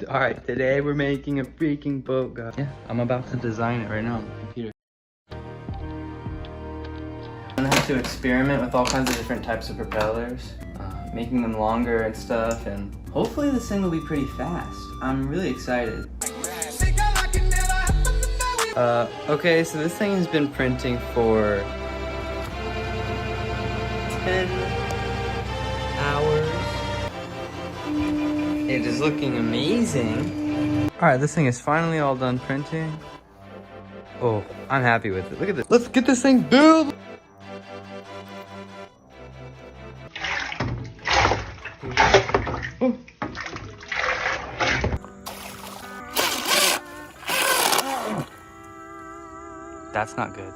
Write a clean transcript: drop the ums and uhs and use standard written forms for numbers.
Alright, today we're making a freaking boat, guys. Yeah, I'm about to design it right now on the computer. I'm gonna have to experiment with all kinds of different types of propellers, making them longer and stuff, and hopefully this thing will be pretty fast. I'm really excited. Okay, so this thing has been printing for 10 hours. It is looking amazing. Alright, this thing is finally all done printing. Oh, I'm happy with it. Look at this. Let's get this thing built! Oh. That's not good.